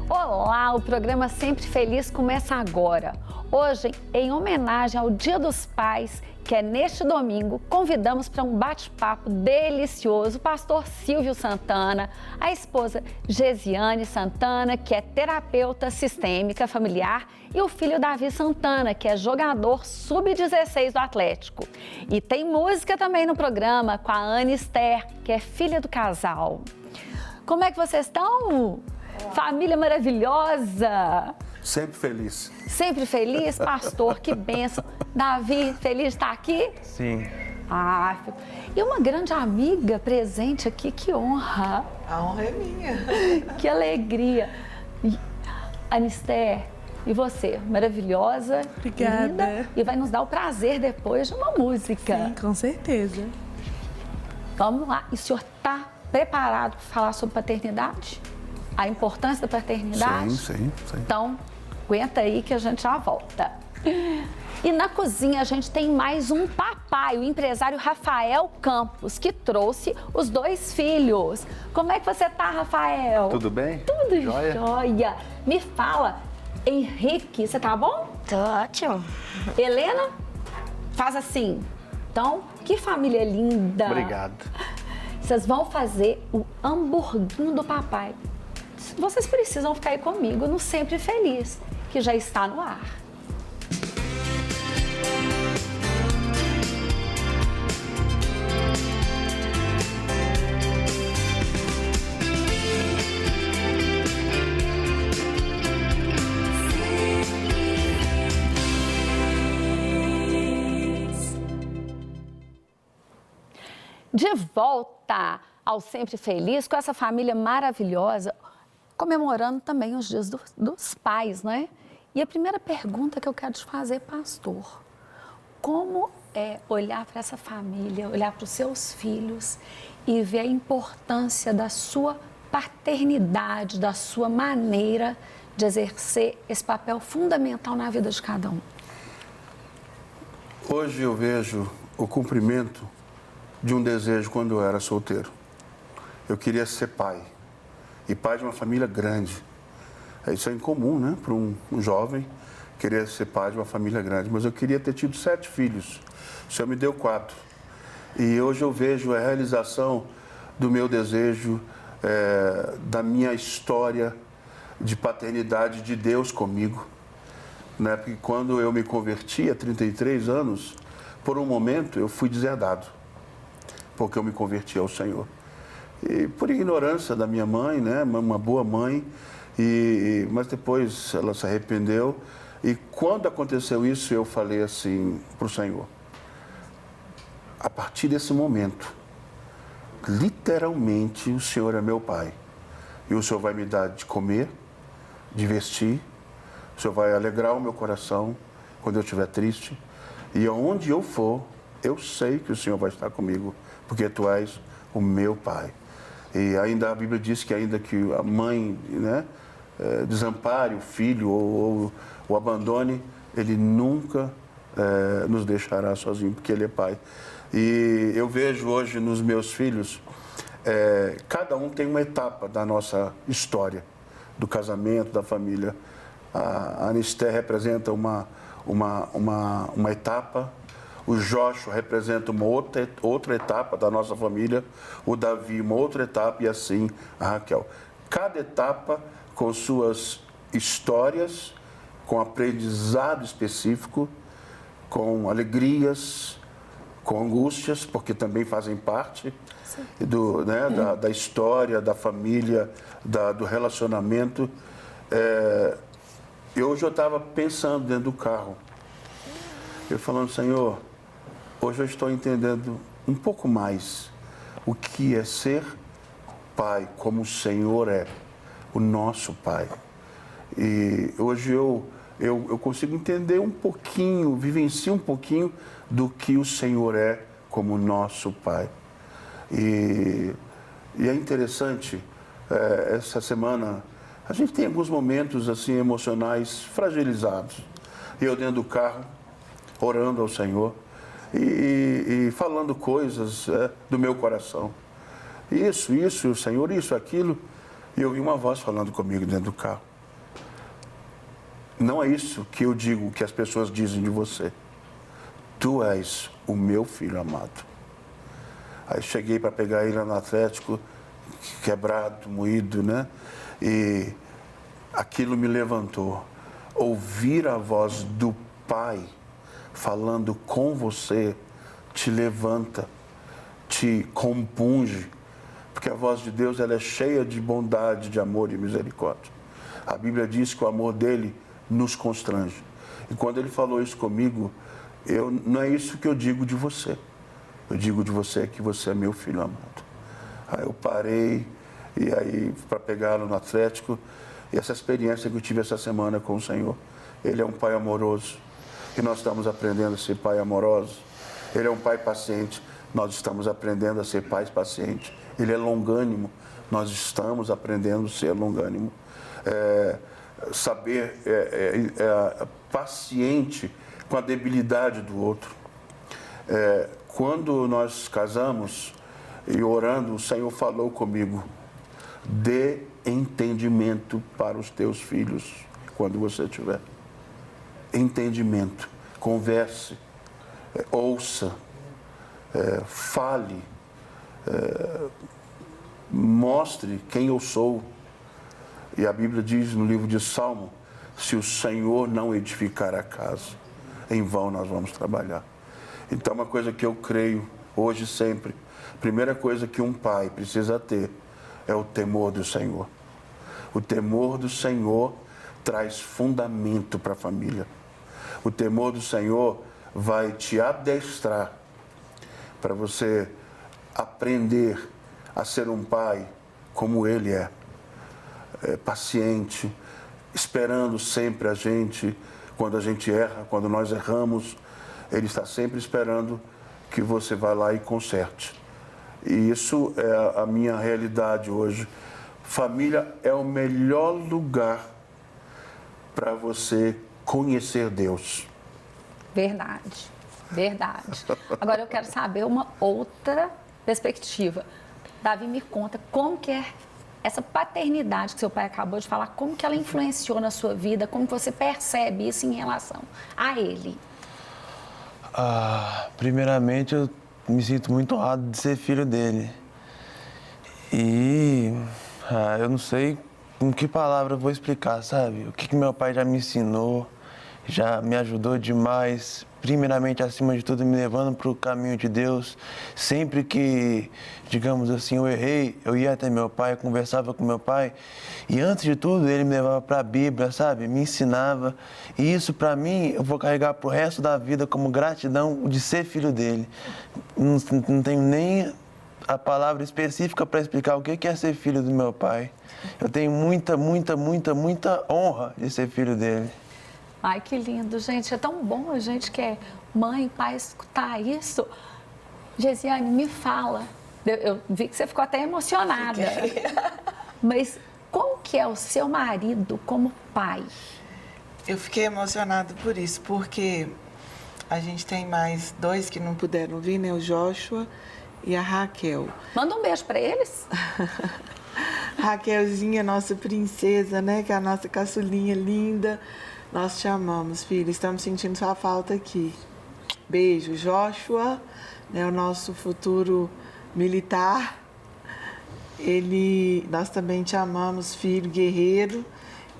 Olá, o programa Sempre Feliz começa agora. Hoje, em homenagem ao Dia dos Pais, que é neste domingo, convidamos para um bate-papo delicioso o pastor Silvio Santana, a esposa Gesiane Santana, que é terapeuta sistêmica familiar, e o filho Davi Santana, que é jogador sub-16 do Atlético. E tem música também no programa com a Ana Esther, que é filha do casal. Como é que vocês estão? Família maravilhosa! Sempre feliz. Sempre feliz, pastor, que bênção. Davi, feliz de estar aqui? Sim. Ah, e uma grande amiga presente aqui, que honra. A honra é minha. Que alegria. Anister, e você? Maravilhosa. Obrigada. Linda, e vai nos dar o prazer depois de uma música. Sim, com certeza. Vamos lá. E o senhor está preparado para falar sobre paternidade? A importância da paternidade? Sim. Então, aguenta aí que a gente já volta. E na cozinha a gente tem mais um papai, o empresário Rafael Campos, que trouxe os 2 filhos. Como é que você tá, Rafael? Tudo bem? Tudo Jóia? jóia. Me fala, Henrique, você tá bom? Tô ótimo. Helena, faz assim. Então, que família linda. Obrigado. Vocês vão fazer o hamburguinho do papai. Vocês precisam ficar aí comigo no Sempre Feliz, que já está no ar. De volta ao Sempre Feliz, com essa família maravilhosa, comemorando também os dias dos pais, né? E a primeira pergunta que eu quero te fazer, pastor, como é olhar para essa família, olhar para os seus filhos e ver a importância da sua paternidade, da sua maneira de exercer esse papel fundamental na vida de cada um? Hoje eu vejo o cumprimento de um desejo quando eu era solteiro. Eu queria ser pai. E pai de uma família grande. Isso é incomum, né? Para um jovem querer ser pai de uma família grande. Mas eu queria ter tido 7 filhos. O Senhor me deu 4. E hoje eu vejo a realização do meu desejo, da minha história de paternidade de Deus comigo. Né? Porque quando eu me converti há 33 anos, por um momento eu fui deserdado. Porque eu me converti ao Senhor. E por ignorância da minha mãe, né? Uma boa mãe, mas depois ela se arrependeu. E quando aconteceu isso, eu falei assim para o Senhor: a partir desse momento, literalmente o Senhor é meu pai. E o Senhor vai me dar de comer, de vestir, o Senhor vai alegrar o meu coração quando eu estiver triste. E aonde eu for, eu sei que o Senhor vai estar comigo, porque tu és o meu pai. E ainda a Bíblia diz que ainda que a mãe, né, desampare o filho ou o abandone, ele nunca nos deixará sozinho, porque ele é pai. E eu vejo hoje nos meus filhos, cada um tem uma etapa da nossa história, do casamento, da família. A Anister representa uma etapa. O Joshua representa uma outra etapa da nossa família, o Davi uma outra etapa e assim a Raquel. Cada etapa com suas histórias, com aprendizado específico, com alegrias, com angústias, porque também fazem parte da história, da família, do relacionamento. E hoje eu estava pensando dentro do carro, eu falando: Senhor, hoje eu estou entendendo um pouco mais o que é ser pai, como o Senhor é, o nosso pai. E hoje eu consigo entender um pouquinho, vivencio um pouquinho do que o Senhor é como nosso pai. E é interessante, essa semana a gente tem alguns momentos assim emocionais fragilizados. E eu dentro do carro, orando ao Senhor e falando coisas do meu coração. Isso, Senhor, isso, aquilo. E eu ouvi uma voz falando comigo dentro do carro. não é isso que eu digo, que as pessoas dizem de você. Tu és o meu filho amado. Aí cheguei para pegar ele no Atlético, quebrado, moído, né? E aquilo me levantou. Ouvir a voz do Pai falando com você te levanta, te compunge, porque a voz de Deus ela é cheia de bondade, de amor e misericórdia. A Bíblia diz que o amor dele nos constrange. E quando ele falou isso comigo, não é isso que eu digo de você. Eu digo de você que você é meu filho amado. Aí eu parei, e aí para pegá-lo no Atlético, e essa experiência que eu tive essa semana com o Senhor. Ele é um pai amoroso, e nós estamos aprendendo a ser pai amoroso. Ele é um pai paciente, nós estamos aprendendo a ser pais pacientes. Ele é longânimo, nós estamos aprendendo a ser longânimo. Saber paciente com a debilidade do outro. Quando nós casamos e orando, o Senhor falou comigo: dê entendimento para os teus filhos quando você tiver. Entendimento, converse, ouça, fale, mostre quem eu sou. E a Bíblia diz no livro de Salmo: se o Senhor não edificar a casa, em vão nós vamos trabalhar. Então, uma coisa que eu creio hoje e sempre, a primeira coisa que um pai precisa ter é o temor do Senhor. O temor do Senhor traz fundamento para a família. O temor do Senhor vai te adestrar para você aprender a ser um pai como Ele é. Paciente, esperando sempre a gente, quando a gente erra, quando nós erramos, Ele está sempre esperando que você vá lá e conserte. E isso é a minha realidade hoje. Família é o melhor lugar para você conhecer Deus. Verdade, verdade. Agora eu quero saber uma outra perspectiva. Davi, me conta como que é essa paternidade que seu pai acabou de falar, como que ela influenciou na sua vida, como que você percebe isso em relação a ele? Primeiramente, eu me sinto muito honrado de ser filho dele. E eu não sei com que palavra eu vou explicar, sabe? O que meu pai já me ensinou, já me ajudou demais. Primeiramente, acima de tudo, me levando para o caminho de Deus. Sempre que, digamos assim, eu errei, eu ia até meu pai, conversava com meu pai. E antes de tudo, ele me levava para a Bíblia, sabe? Me ensinava. E isso, para mim, eu vou carregar para o resto da vida como gratidão de ser filho dele. Não tenho nem a palavra específica para explicar o que é ser filho do meu pai. Eu tenho muita, muita, muita, muita honra de ser filho dele. Ai, que lindo, gente. É tão bom a gente que é mãe, pai, escutar isso. Gesiane, me fala. Eu vi que você ficou até emocionada. Mas como que é o seu marido como pai? Eu fiquei emocionada por isso, porque a gente tem mais dois que não puderam vir, né? O Joshua e a Raquel. Manda um beijo para eles. Raquelzinha, nossa princesa, né? Que é a nossa caçulinha linda. Nós te amamos, filha. Estamos sentindo sua falta aqui. Beijo, Joshua, né, o nosso futuro militar. Nós também te amamos, filho, guerreiro.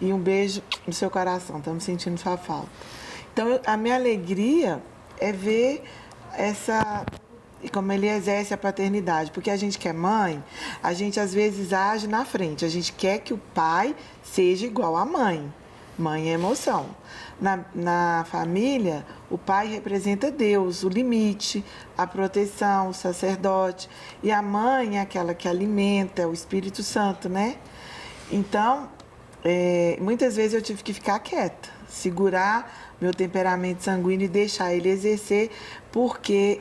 E um beijo no seu coração. Estamos sentindo sua falta. Então, a minha alegria é ver como ele exerce a paternidade. Porque a gente que é mãe, a gente às vezes age na frente. A gente quer que o pai seja igual à mãe. Mãe é emoção. Na família, o pai representa Deus, o limite, a proteção, o sacerdote. E a mãe é aquela que alimenta, é o Espírito Santo, né? Então, muitas vezes eu tive que ficar quieta, segurar meu temperamento sanguíneo e deixar ele exercer, porque,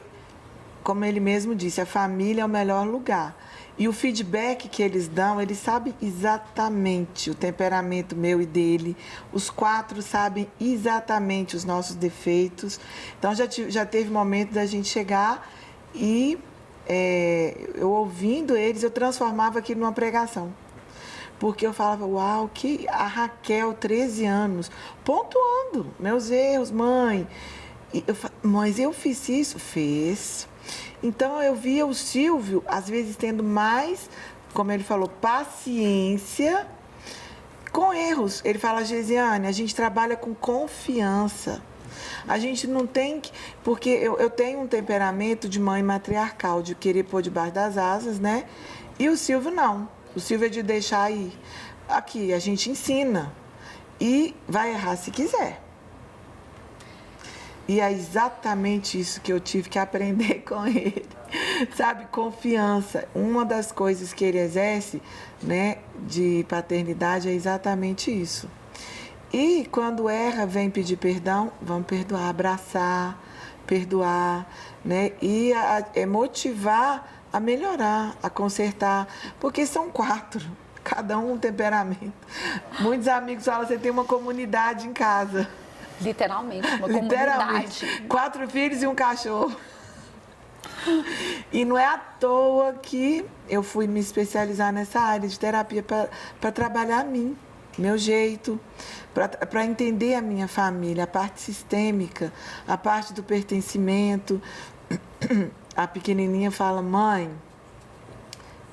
como ele mesmo disse, a família é o melhor lugar. E o feedback que eles dão, eles sabem exatamente o temperamento meu e dele. Os 4 sabem exatamente os nossos defeitos. Então, já teve momento da gente chegar e eu ouvindo eles, eu transformava aquilo numa pregação. Porque eu falava, uau, que a Raquel, 13 anos, pontuando meus erros, mãe. Mas eu fiz isso? Fez. Então eu via o Silvio, às vezes, tendo mais, como ele falou, paciência com erros. Ele fala, Gesiane, a gente trabalha com confiança. A gente não tem que... Porque eu tenho um temperamento de mãe matriarcal, de querer pôr debaixo das asas, né? E o Silvio não. O Silvio é de deixar ir. Aqui, a gente ensina. E vai errar se quiser. E é exatamente isso que eu tive que aprender com ele. Sabe, confiança. Uma das coisas que ele exerce, né, de paternidade é exatamente isso. E quando erra, vem pedir perdão, vamos perdoar, abraçar, perdoar, né? E motivar a melhorar, a consertar, porque são 4, cada um temperamento. Muitos amigos falam, você tem uma comunidade em casa. Literalmente, uma Literalmente. comunidade. 4 filhos e um cachorro. E não é à toa que eu fui me especializar nessa área de terapia para trabalhar a mim, meu jeito, para entender a minha família, a parte sistêmica, a parte do pertencimento. A pequenininha fala, mãe,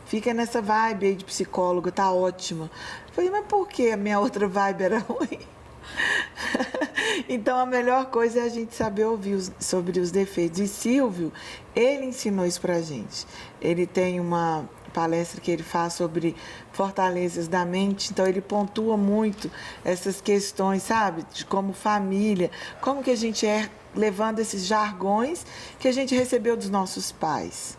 fica nessa vibe aí de psicóloga, tá ótima. Eu falei, mas por que a minha outra vibe era ruim? Então, a melhor coisa é a gente saber ouvir sobre os defeitos. E Silvio, ele ensinou isso pra gente. Ele tem uma palestra que ele faz sobre fortalezas da mente, então ele pontua muito essas questões, sabe? De como família, como que a gente é levando esses jargões que a gente recebeu dos nossos pais.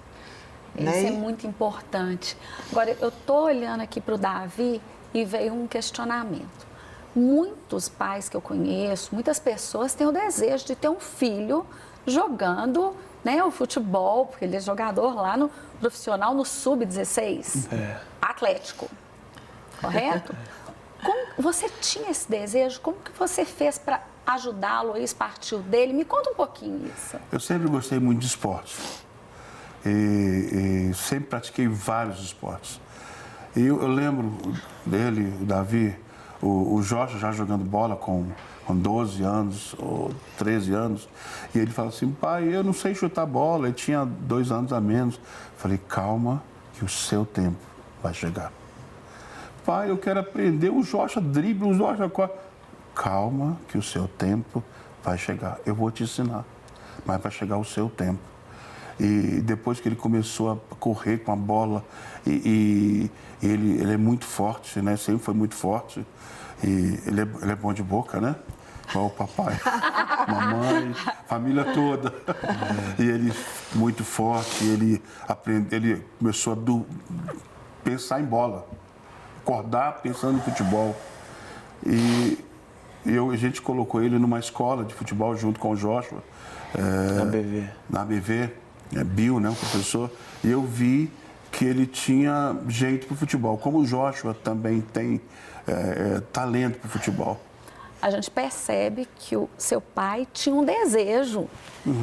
Isso né? é muito importante. Agora, eu estou olhando aqui para o Davi e veio um questionamento. Muitos pais que eu conheço, muitas pessoas têm o desejo de ter um filho jogando, né, o futebol, porque ele é jogador lá no profissional, no sub-16, Atlético, correto? Como você tinha esse desejo? Como que você fez para ajudá-lo? Isso partiu dele? Me conta um pouquinho isso. Eu sempre gostei muito de esportes e sempre pratiquei vários esportes. E eu lembro dele, o Davi, o Jorge já jogando bola com 12 anos ou 13 anos, e ele fala assim, pai, eu não sei chutar bola, ele tinha 2 anos a menos. Falei, calma, que o seu tempo vai chegar. Pai, eu quero aprender o Jorge drible, o Jorge corre. Calma, que o seu tempo vai chegar. Eu vou te ensinar, mas vai chegar o seu tempo. E depois que ele começou a correr com a bola, ele é muito forte, né? Sempre foi muito forte. E ele é bom de boca, né? Igual o papai, mamãe, família toda. E ele muito forte, ele começou a pensar em bola, acordar pensando em futebol. E a gente colocou ele numa escola de futebol junto com o Joshua. Na BV, Bill, né, o professor. E eu vi que ele tinha jeito para o futebol, como o Joshua também tem talento para o futebol. A gente percebe que o seu pai tinha um desejo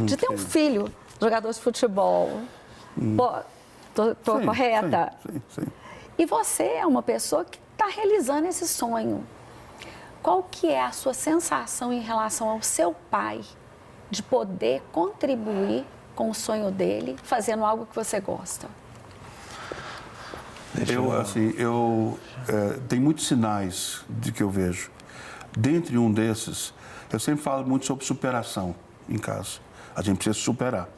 de ter um filho jogador de futebol. Estou correta? Sim. E você é uma pessoa que está realizando esse sonho. Qual que é a sua sensação em relação ao seu pai de poder contribuir com o sonho dele, fazendo algo que você gosta? Tem muitos sinais de que eu vejo. Dentre um desses, eu sempre falo muito sobre superação em casa. A gente precisa superar.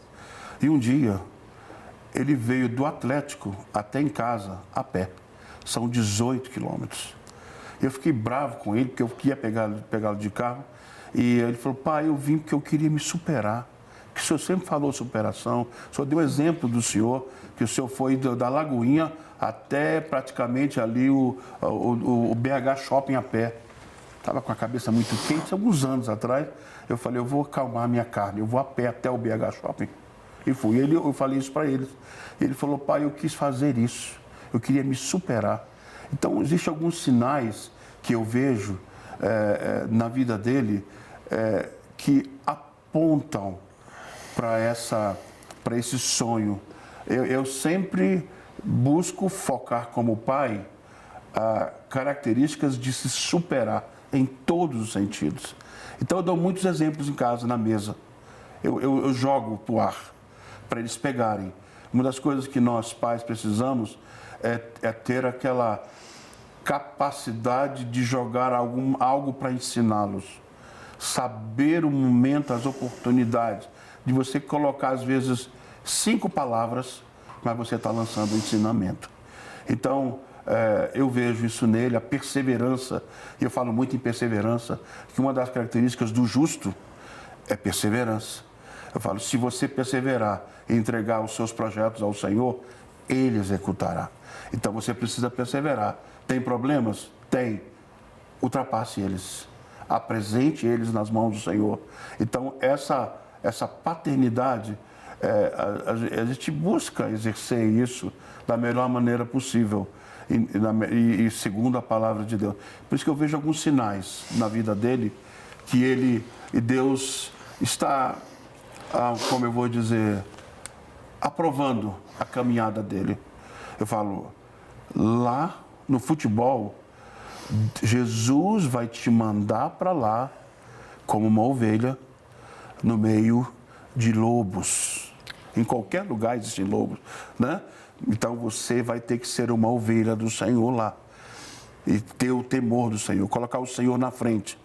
E um dia, ele veio do Atlético até em casa a pé. São 18 quilômetros. Eu fiquei bravo com ele, porque eu queria pegá-lo de carro. E ele falou, pai, eu vim porque eu queria me superar. Que o senhor sempre falou superação. O senhor deu exemplo do senhor, que o senhor foi da Lagoinha até praticamente ali o BH Shopping a pé. Estava com a cabeça muito quente, alguns anos atrás. Eu falei, eu vou acalmar a minha carne, eu vou a pé até o BH Shopping. E fui. Eu falei isso para ele. Ele falou, pai, eu quis fazer isso. Eu queria me superar. Então, existem alguns sinais que eu vejo na vida dele que apontam para esse sonho. Eu sempre busco focar como pai características de se superar em todos os sentidos. Então, eu dou muitos exemplos em casa, na mesa. Eu jogo para o ar, para eles pegarem. Uma das coisas que nós, pais, precisamos é ter aquela capacidade de jogar algo para ensiná-los. Saber o momento, as oportunidades, de você colocar, às vezes, 5 palavras, mas você está lançando um ensinamento. Então, eu vejo isso nele, a perseverança, e eu falo muito em perseverança, que uma das características do justo é perseverança. Eu falo, se você perseverar e entregar os seus projetos ao Senhor, Ele executará. Então, você precisa perseverar. Tem problemas? Tem. Ultrapasse eles. Apresente eles nas mãos do Senhor. Então, essa paternidade, a gente busca exercer isso da melhor maneira possível e segundo a palavra de Deus. Por isso que eu vejo alguns sinais na vida dele que Deus está, como eu vou dizer, aprovando a caminhada dele. Eu falo, lá no futebol, Jesus vai te mandar para lá como uma ovelha no meio de lobos. Em qualquer lugar existem lobos, né? Então você vai ter que ser uma ovelha do Senhor lá e ter o temor do Senhor, colocar o Senhor na frente.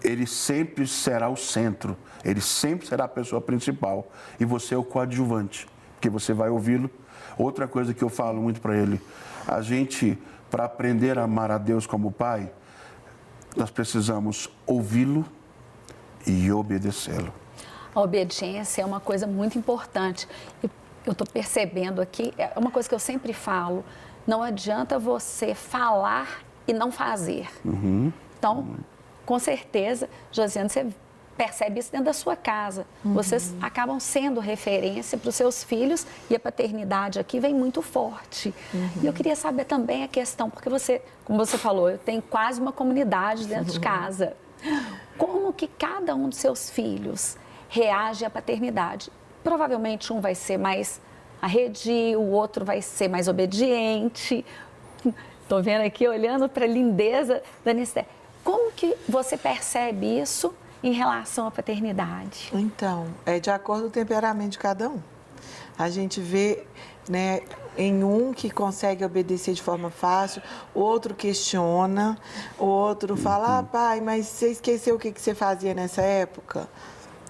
Ele sempre será o centro, ele sempre será a pessoa principal e você é o coadjuvante, porque você vai ouvi-lo. Outra coisa que eu falo muito para ele, a gente, para aprender a amar a Deus como Pai, nós precisamos ouvi-lo e obedecê-lo. A obediência é uma coisa muito importante. Eu estou percebendo aqui, é uma coisa que eu sempre falo, não adianta você falar e não fazer. Então, com certeza, Josiane, você percebe isso dentro da sua casa. Vocês acabam sendo referência para os seus filhos e a paternidade aqui vem muito forte. E eu queria saber também a questão, porque você, como você falou, eu tenho quase uma comunidade dentro de casa. Como que cada um dos seus filhos reage à paternidade? Provavelmente um vai ser mais arredio, o outro vai ser mais obediente. Estou vendo aqui, olhando para a lindeza da Anisté. Como que você percebe isso em relação à paternidade? Então, é de acordo com o temperamento de cada um. A gente vê, né, em um que consegue obedecer de forma fácil, outro questiona, o outro fala, pai, mas você esqueceu o que você fazia nessa época?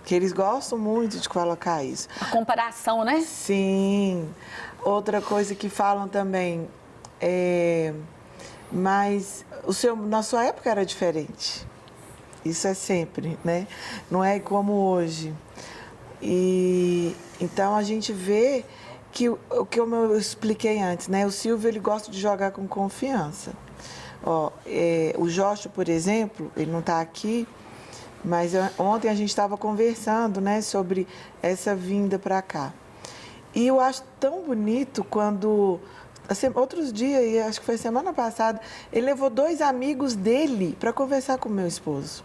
Que eles gostam muito de colocar isso. A comparação, né? Sim. Outra coisa que falam também mas na sua época era diferente. Isso é sempre, né? Não é como hoje. E então a gente vê que o que eu expliquei antes, né? O Silvio, ele gosta de jogar com confiança. O Joshua, por exemplo, ele não está aqui, mas ontem a gente estava conversando, né, sobre essa vinda para cá. E eu acho tão bonito quando, assim, outros dias, acho que foi semana passada, ele levou 2 amigos dele para conversar com o meu esposo.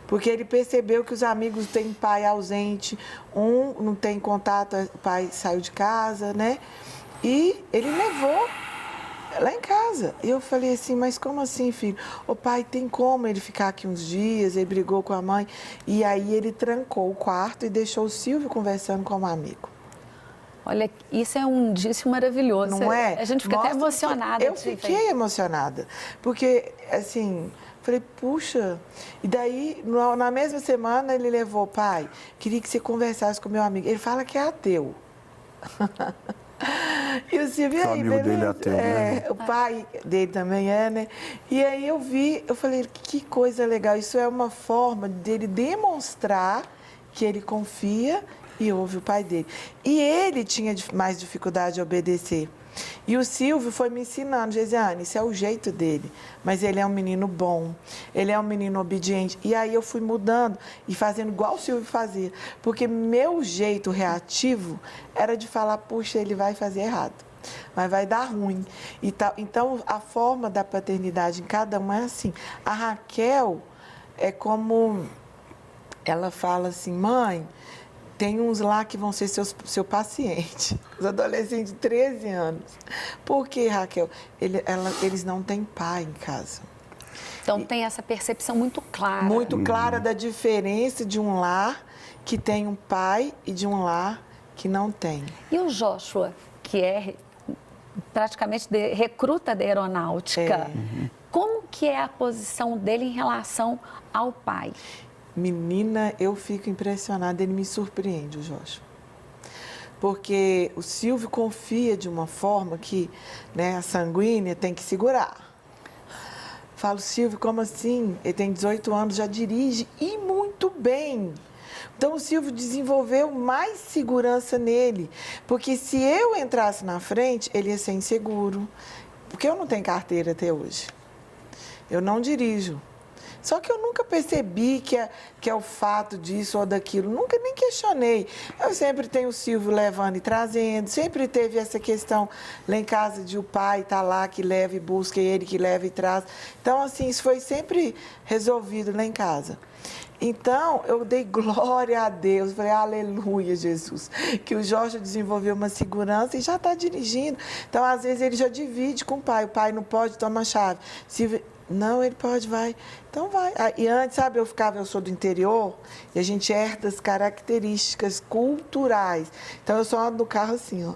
Porque ele percebeu que os amigos têm pai ausente, um não tem contato, o pai saiu de casa, né? E ele levou lá em casa. E eu falei assim, mas como assim, filho? O pai tem como ele ficar aqui uns dias, ele brigou com a mãe. E aí ele trancou o quarto e deixou o Silvio conversando com um amigo. Olha, isso é um indício maravilhoso. Não é? A gente fica até emocionada. Eu fiquei emocionada. Porque, assim, falei, puxa. E daí, na mesma semana, ele levou, pai, queria que você conversasse com meu amigo. Ele fala que é ateu. E o Silvio, o amigo dele é ateu, né? O pai dele também é, né? E aí eu falei, que coisa legal. Isso é uma forma dele demonstrar que ele confia e ouve o pai dele. E ele tinha mais dificuldade de obedecer. E o Silvio foi me ensinando, Gesiane, isso é o jeito dele. Mas ele é um menino bom, ele é um menino obediente. E aí eu fui mudando e fazendo igual o Silvio fazia. Porque meu jeito reativo era de falar, puxa, ele vai fazer errado. Mas vai dar ruim. E tal. Então, a forma da paternidade em cada um é assim. A Raquel é como... Ela fala assim, mãe... Tem uns lá que vão ser seu paciente, os adolescentes de 13 anos. Por quê, Raquel? Eles não têm pai em casa. Então tem essa percepção muito clara. Muito clara da diferença de um lar que tem um pai e de um lar que não tem. E o Joshua, que é praticamente recruta da aeronáutica, como que é a posição dele em relação ao pai? Menina, eu fico impressionada, ele me surpreende, o Joshua. Porque o Silvio confia de uma forma que, né, a sanguínea tem que segurar. Falo, Silvio, como assim? Ele tem 18 anos, já dirige e muito bem. Então, o Silvio desenvolveu mais segurança nele. Porque se eu entrasse na frente, ele ia ser inseguro. Porque eu não tenho carteira até hoje. Eu não dirijo. Só que eu nunca percebi que é o fato disso ou daquilo. Nunca nem questionei. Eu sempre tenho o Silvio levando e trazendo. Sempre teve essa questão lá em casa de o pai estar lá, que leva e busca, e ele que leva e traz. Então, assim, isso foi sempre resolvido lá em casa. Então, eu dei glória a Deus, falei, aleluia, Jesus, que o Jorge desenvolveu uma segurança e já está dirigindo. Então, às vezes, ele já divide com o pai não pode, toma a chave. Não, ele pode, vai. Então, vai. E antes, sabe, eu sou do interior e a gente herda as características culturais. Então, eu só ando no carro assim, ó.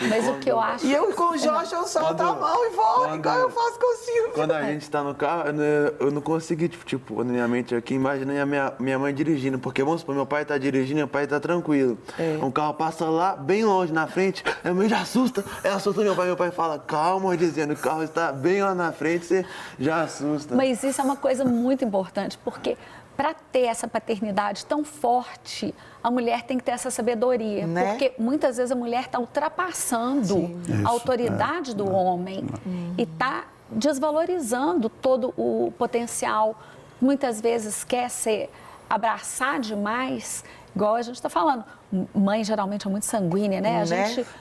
Mas o que eu acho... E eu com o Jorge, eu solto a mão e vou, igual eu faço com o Silvio. Quando a gente tá no carro, eu não consegui, tipo, na minha mente aqui, imaginei a minha mãe dirigindo. Porque, vamos supor, meu pai tá dirigindo, meu pai tá tranquilo. Um carro passa lá, bem longe, na frente, a mãe já assusta. Ela assusta meu pai fala, calma, dizendo, o carro está bem lá na frente, você já assusta. Mas isso é uma coisa muito importante, porque para ter essa paternidade tão forte, a mulher tem que ter essa sabedoria. Né? Porque muitas vezes a mulher está ultrapassando a autoridade do homem e está desvalorizando todo o potencial. Muitas vezes quer se abraçar demais, igual a gente está falando. Mãe geralmente é muito sanguínea, né?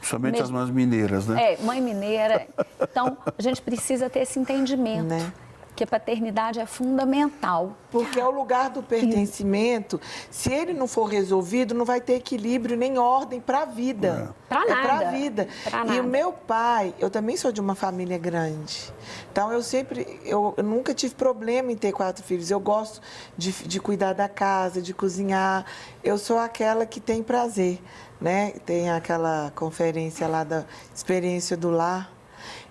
Principalmente as mães mineiras, né? Mãe mineira. Então, a gente precisa ter esse entendimento. Né? Que a paternidade é fundamental. Porque é o lugar do pertencimento. Se ele não for resolvido, não vai ter equilíbrio nem ordem para a vida. Para nada. É para a vida. Pra e nada. o meu pai, eu também sou de uma família grande. Então, eu nunca tive problema em ter 4 filhos. Eu gosto de cuidar da casa, de cozinhar. Eu sou aquela que tem prazer, né? Tem aquela conferência lá da experiência do lar.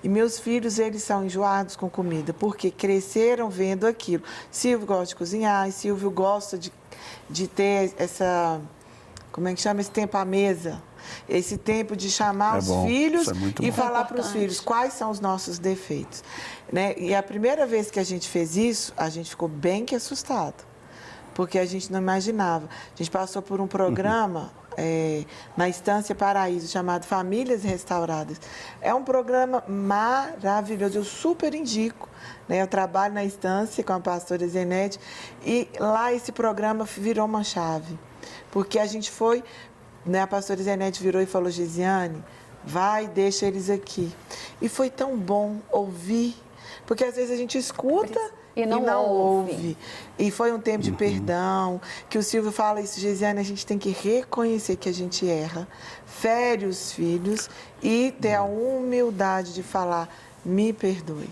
E meus filhos, eles são enjoados com comida, porque cresceram vendo aquilo. Silvio gosta de cozinhar, e Silvio gosta de ter essa, como é que chama, esse tempo à mesa. Esse tempo de chamar os filhos e falar para os filhos quais são os nossos defeitos. Né? E a primeira vez que a gente fez isso, a gente ficou bem que assustado, porque a gente não imaginava. A gente passou por um programa... na Estância Paraíso, chamado Famílias Restauradas. É um programa maravilhoso, eu super indico. Né? Eu trabalho na Estância com a pastora Zenete e lá esse programa virou uma chave. Porque a gente foi, né, a pastora Zenete virou e falou, Gisiane, vai, deixa eles aqui. E foi tão bom ouvir, porque às vezes a gente escuta... E não ouve. E foi um tempo de perdão, que o Silvio fala isso, Gisiane, a gente tem que reconhecer que a gente erra, fere os filhos e ter a humildade de falar, me perdoe.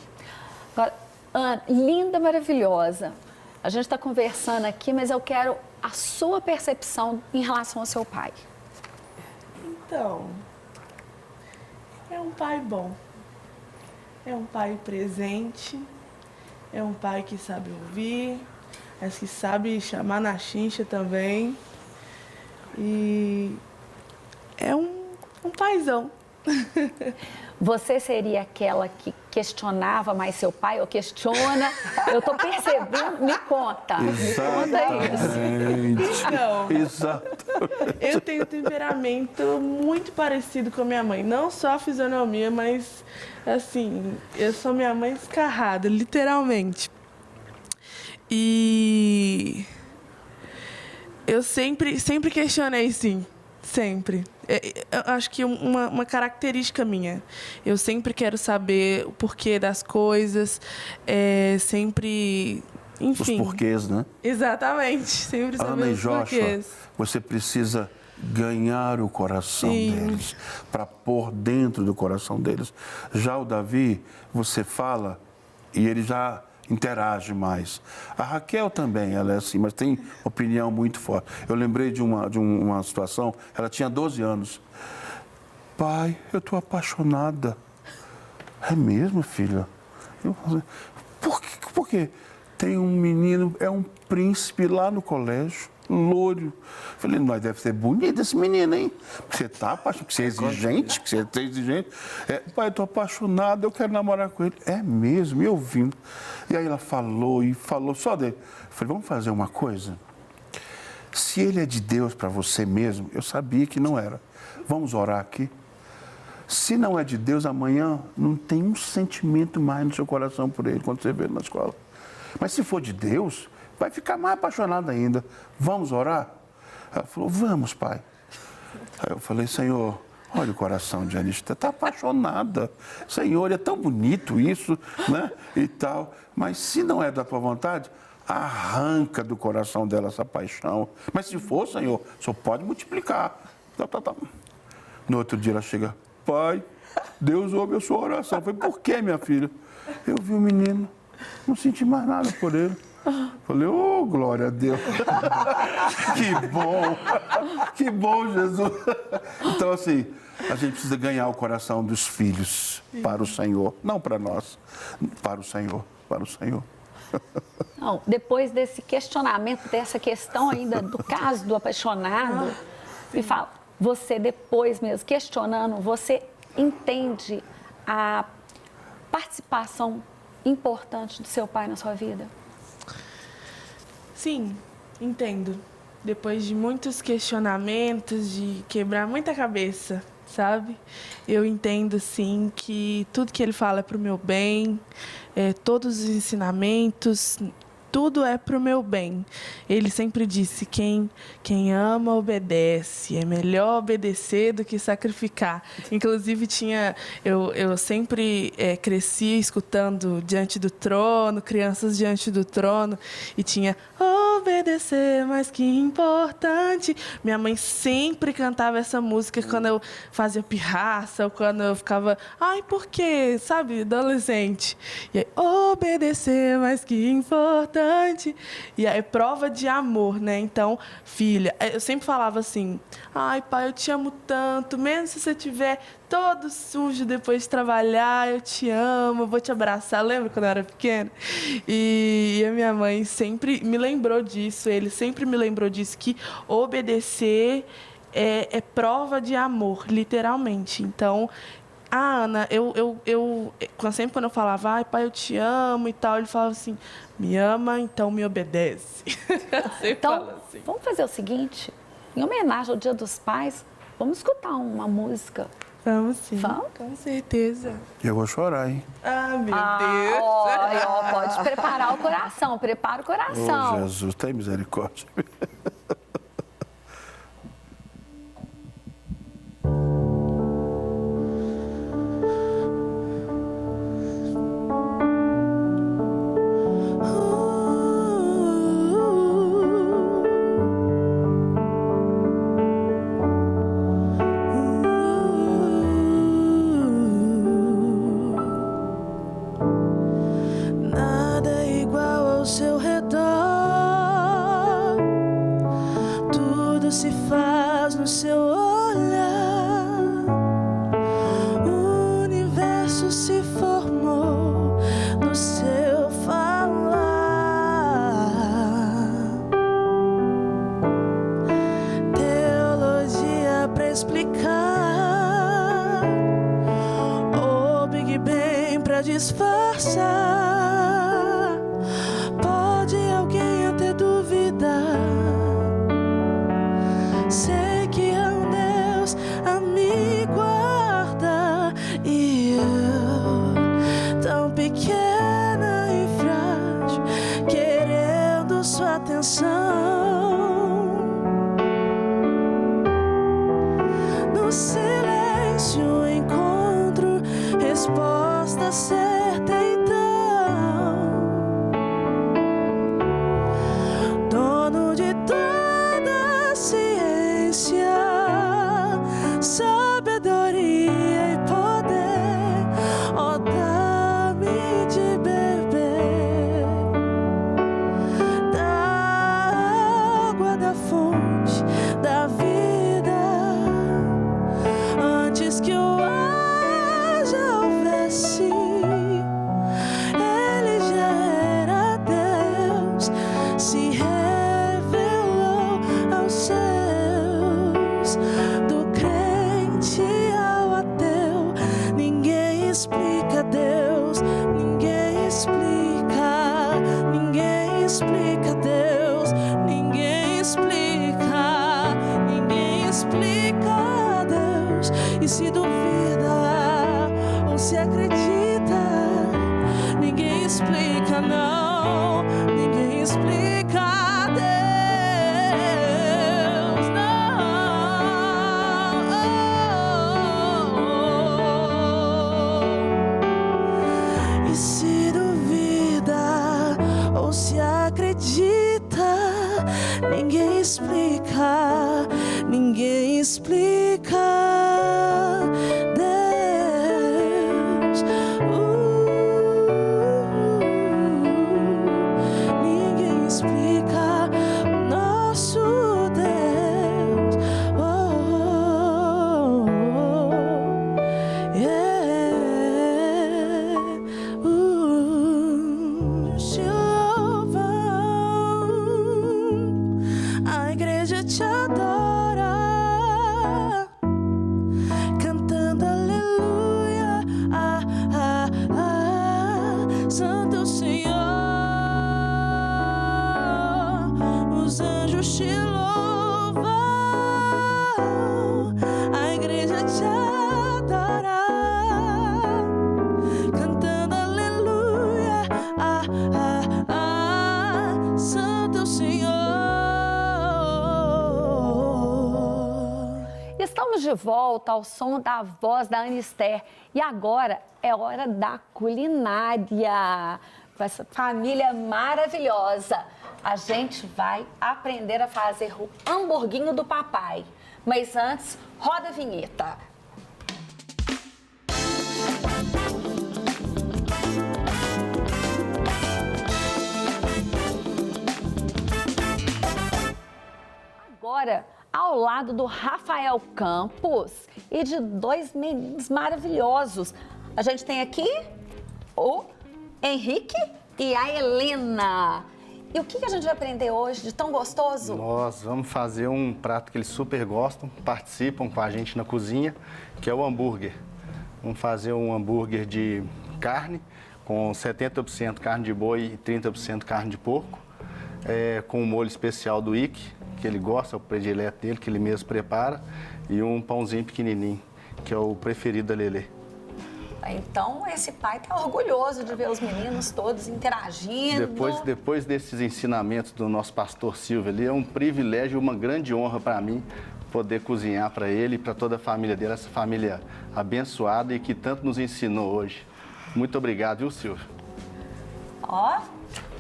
Agora, Ana, linda, maravilhosa, a gente está conversando aqui, mas eu quero a sua percepção em relação ao seu pai. Então, é um pai bom, é um pai presente, é um pai que sabe ouvir, mas que sabe chamar na chincha também. E é um paizão. Você seria aquela que questionava mais seu pai ou questiona? Eu estou percebendo, me conta. Me conta isso. Não, Exato. eu tenho um temperamento muito parecido com a minha mãe. Não só a fisionomia, mas, assim, eu sou minha mãe escarrada, literalmente. E eu sempre questionei, sim. Sempre. Eu acho que uma característica minha. Eu sempre quero saber o porquê das coisas, sempre enfim. Os porquês, né? Exatamente, sempre Ana saber e os Joshua, porquês. você precisa ganhar o coração deles, para pôr dentro do coração deles. Já o Davi, você fala e ele já interage mais. A Raquel também, ela é assim, mas tem opinião muito forte. Eu lembrei de uma situação, ela tinha 12 anos. Pai, eu estou apaixonada. É mesmo, filha? Por quê? Tem um menino, é um príncipe lá no colégio, loiro. Falei, mas deve ser bonito esse menino, hein? Você está apaixonado, você é exigente, pai, eu estou apaixonado, eu quero namorar com ele. É mesmo, e ouvindo. E aí ela falou só dele. Falei, vamos fazer uma coisa? Se ele é de Deus para você mesmo, eu sabia que não era. Vamos orar aqui? Se não é de Deus, amanhã não tem um sentimento mais no seu coração por ele, quando você vê ele na escola. Mas se for de Deus, vai ficar mais apaixonado ainda. Vamos orar? Ela falou, vamos, pai. Aí eu falei, Senhor, olha o coração de Anitta, está apaixonada. Senhor, é tão bonito isso, né? E tal. Mas se não é da tua vontade, arranca do coração dela essa paixão. Mas se for, Senhor, só pode multiplicar. No outro dia ela chega, pai, Deus ouve a sua oração. Eu falei, por que, minha filha? Eu vi o menino, não senti mais nada por ele. Falei, oh, glória a Deus. Que bom, Jesus. Então, assim, a gente precisa ganhar o coração dos filhos para o Senhor, não para nós, para o Senhor, para o Senhor. Não, depois desse questionamento, dessa questão ainda do caso do apaixonado, me fala, você depois mesmo, questionando, você entende a participação importante do seu pai na sua vida? Sim, entendo. Depois de muitos questionamentos, de quebrar muita cabeça, sabe? Eu entendo, sim, que tudo que ele fala é para o meu bem, todos os ensinamentos, tudo é para o meu bem. Ele sempre disse, quem ama, obedece. É melhor obedecer do que sacrificar. Inclusive, eu sempre cresci escutando Diante do Trono, Crianças Diante do Trono, e tinha obedecer, mas que importante. Minha mãe sempre cantava essa música quando eu fazia pirraça, ou quando eu ficava, ai, por quê? Sabe, adolescente. E aí, obedecer, mas que importante. E aí, prova de amor, né? Então, filha, eu sempre falava assim, ai, pai, eu te amo tanto, mesmo se você estiver todo sujo depois de trabalhar, eu te amo, eu vou te abraçar. Lembra quando eu era pequena? E a minha mãe sempre me lembrou disso, ele sempre me lembrou disso, que obedecer é prova de amor, literalmente. Então, a Ana, sempre quando eu falava, ai, pai, eu te amo e tal, ele falava assim, me ama, então me obedece. Então, assim. Vamos fazer o seguinte, em homenagem ao Dia dos Pais, vamos escutar uma música. Vamos sim, vamos? Com certeza. Eu vou chorar, hein? Ah, meu Deus. Ó, pode preparar o coração, prepara o coração. Oh, Jesus, tem misericórdia. Disfarçar, pode alguém até duvidar. Sei que é um Deus a me guarda, e eu, tão pequena e frágil, querendo sua atenção. No silêncio encontro resposta certa, então explica Deus, ninguém explica Deus. E se duvida ou se acredita, ninguém explica, não, ninguém explica Deus, não. E se duvida ou se acredita, ninguém explica, ninguém explica Deus. Ninguém explica o nosso Deus. Te louvam, a igreja te adora, cantando aleluia, Santo é o Senhor. Os anjos te louvam, a igreja te adora, cantando aleluia, Santo é o Senhor. Estamos de volta ao som da voz da Anister e agora é hora da culinária. Com essa família maravilhosa, a gente vai aprender a fazer o hamburguinho do papai. Mas antes, roda a vinheta. Agora, ao lado do Rafael Campos e de dois meninos maravilhosos. A gente tem aqui o Henrique e a Helena. E o que a gente vai aprender hoje de tão gostoso? Nós vamos fazer um prato que eles super gostam, participam com a gente na cozinha, que é o hambúrguer. Vamos fazer um hambúrguer de carne, com 70% carne de boi e 30% carne de porco, com um molho especial do Ike, que ele gosta, é o predileto dele, que ele mesmo prepara, e um pãozinho pequenininho, que é o preferido da Lelê. Então, esse pai está orgulhoso de ver os meninos todos interagindo. Depois desses ensinamentos do nosso pastor Silvio ali, é um privilégio, uma grande honra para mim poder cozinhar para ele e para toda a família dele, essa família abençoada e que tanto nos ensinou hoje. Muito obrigado, viu, Silvio? Ó,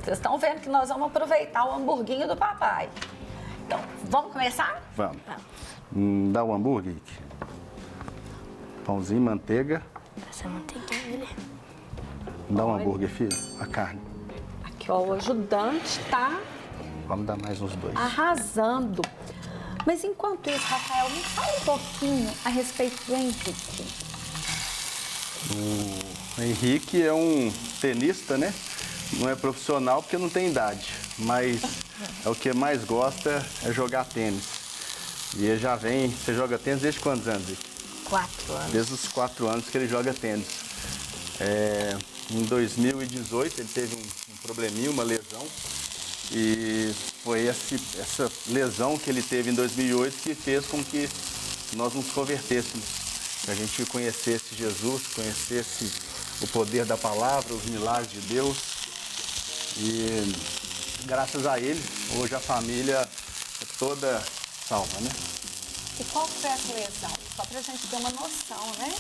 vocês estão vendo que nós vamos aproveitar o hamburguinho do papai. Então, vamos começar? Vamos. Dá o hambúrguer, Ike. Pãozinho, manteiga. Essa manteiguinha, Guilherme. Dá um hambúrguer, filho. A carne. Aqui, ó, o ajudante tá Vamos dar mais uns dois. arrasando. Mas enquanto isso, Rafael, me fala um pouquinho a respeito do Henrique. O Henrique é um tenista, né? Não é profissional porque não tem idade, mas é o que mais gosta é jogar tênis. E ele já vem... Você joga tênis desde quantos anos, Henrique? 4 anos. Desde os 4 anos que ele joga tênis. Em 2018 ele teve um probleminha, uma lesão. E foi essa lesão que ele teve em 2008 que fez com que nós nos convertêssemos. Que a gente conhecesse Jesus, conhecesse o poder da palavra, os milagres de Deus. E graças a ele, hoje a família é toda salva, né? E qual foi essa lesão? Só pra gente ter uma noção, né?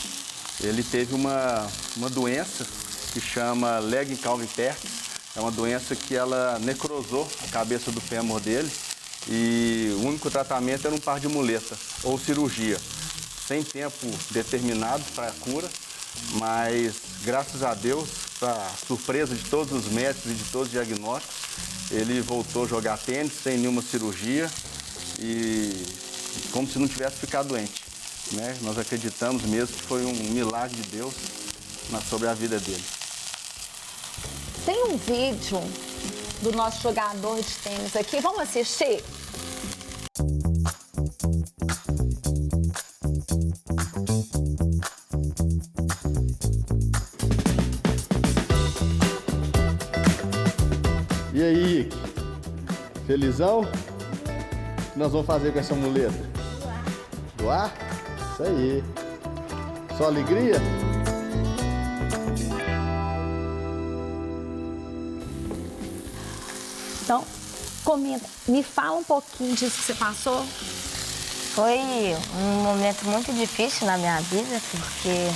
Ele teve uma doença que chama Legg-Calvin-Perkins. É uma doença que ela necrosou a cabeça do fêmur dele e o único tratamento era um par de muleta ou cirurgia. Sem tempo determinado para a cura, mas graças a Deus, para surpresa de todos os médicos e de todos os diagnósticos, ele voltou a jogar tênis sem nenhuma cirurgia e como se não tivesse ficado doente, né? Nós acreditamos mesmo que foi um milagre de Deus sobre a vida dele. Tem um vídeo do nosso jogador de tênis aqui, vamos assistir? E aí, Ike? Felizão? O que nós vamos fazer com essa muleta? Doar? Isso aí. Só alegria? Então, comenta, me fala um pouquinho disso que você passou. Foi um momento muito difícil na minha vida, porque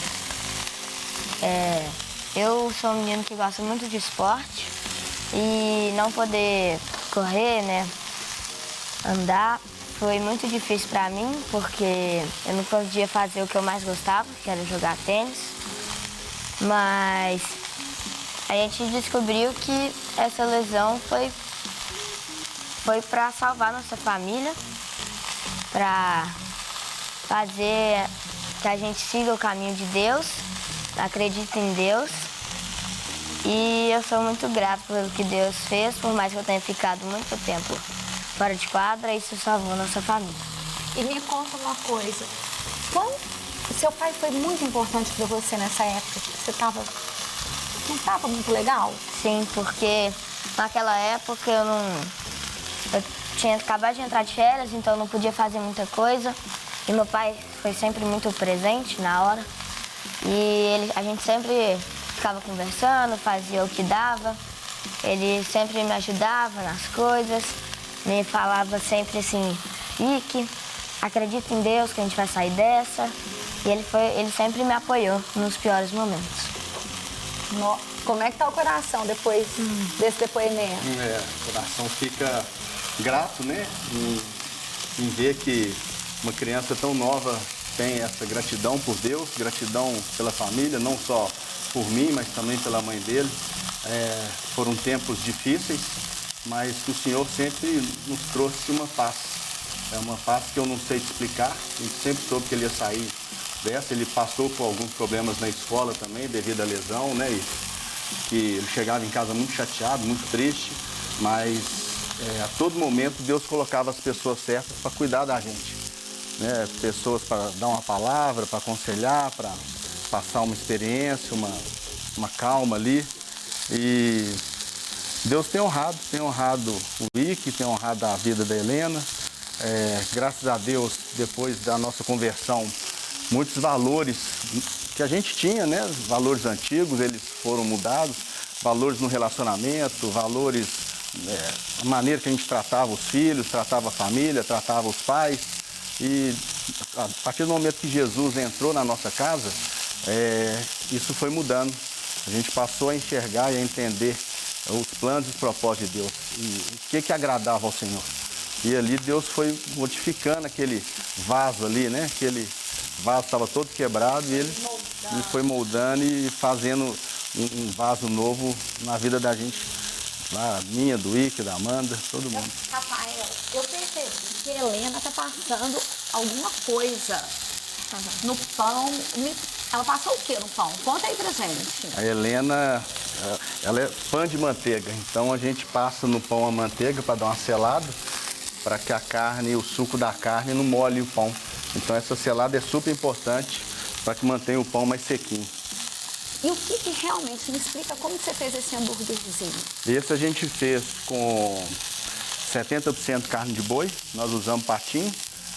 eu sou um menino que gosta muito de esporte e não poder correr, né, andar, foi muito difícil para mim, porque eu não podia fazer o que eu mais gostava, que era jogar tênis. Mas a gente descobriu que essa lesão foi para salvar nossa família, para fazer que a gente siga o caminho de Deus, acredite em Deus. E eu sou muito grato pelo que Deus fez, por mais que eu tenha ficado muito tempo fora de quadra, isso salvou nossa família. E me conta uma coisa, seu pai foi muito importante para você nessa época? Você não estava muito legal? Sim, porque naquela época eu tinha acabado de entrar de férias, então eu não podia fazer muita coisa. E meu pai foi sempre muito presente na hora. E a gente sempre ficava conversando, fazia o que dava. Ele sempre me ajudava nas coisas, me falava sempre assim, Ike, acredita em Deus que a gente vai sair dessa. E ele sempre me apoiou nos piores momentos. Como é que tá o coração depois desse depoimento? O coração fica grato, né? Em ver que uma criança tão nova tem essa gratidão por Deus, gratidão pela família, não só por mim, mas também pela mãe dele. Foram tempos difíceis, mas que o Senhor sempre nos trouxe uma paz. É uma paz que eu não sei te explicar. A gente sempre soube que ele ia sair dessa. Ele passou por alguns problemas na escola também, devido à lesão, né? E que ele chegava em casa muito chateado, muito triste, mas a todo momento Deus colocava as pessoas certas para cuidar da gente, né? Pessoas para dar uma palavra, para aconselhar, para passar uma experiência, uma calma ali. E Deus tem honrado o Ike, tem honrado a vida da Helena. Graças a Deus, depois da nossa conversão, muitos valores que a gente tinha, né? Valores antigos, eles foram mudados, valores no relacionamento, valores, a maneira que a gente tratava os filhos, tratava a família, tratava os pais. E a partir do momento que Jesus entrou na nossa casa, isso foi mudando. A gente passou a enxergar e a entender os planos e os propósitos de Deus e o que agradava ao Senhor. E ali Deus foi modificando aquele vaso ali, né? Aquele vaso estava todo quebrado e ele foi moldando e fazendo um vaso novo na vida da gente, lá, minha, do Ike, da Amanda, todo mundo. Rafael, eu percebi que a Helena está passando alguma coisa no pão. Ela passou o que no pão? Conta aí pra gente. A Helena, ela é fã de manteiga, então a gente passa no pão a manteiga para dar uma selada, para que a carne, o suco da carne não molhe o pão. Então essa selada é super importante para que mantenha o pão mais sequinho. E o que realmente, me explica como você fez esse hambúrguerzinho? Esse a gente fez com 70% carne de boi, nós usamos patinho,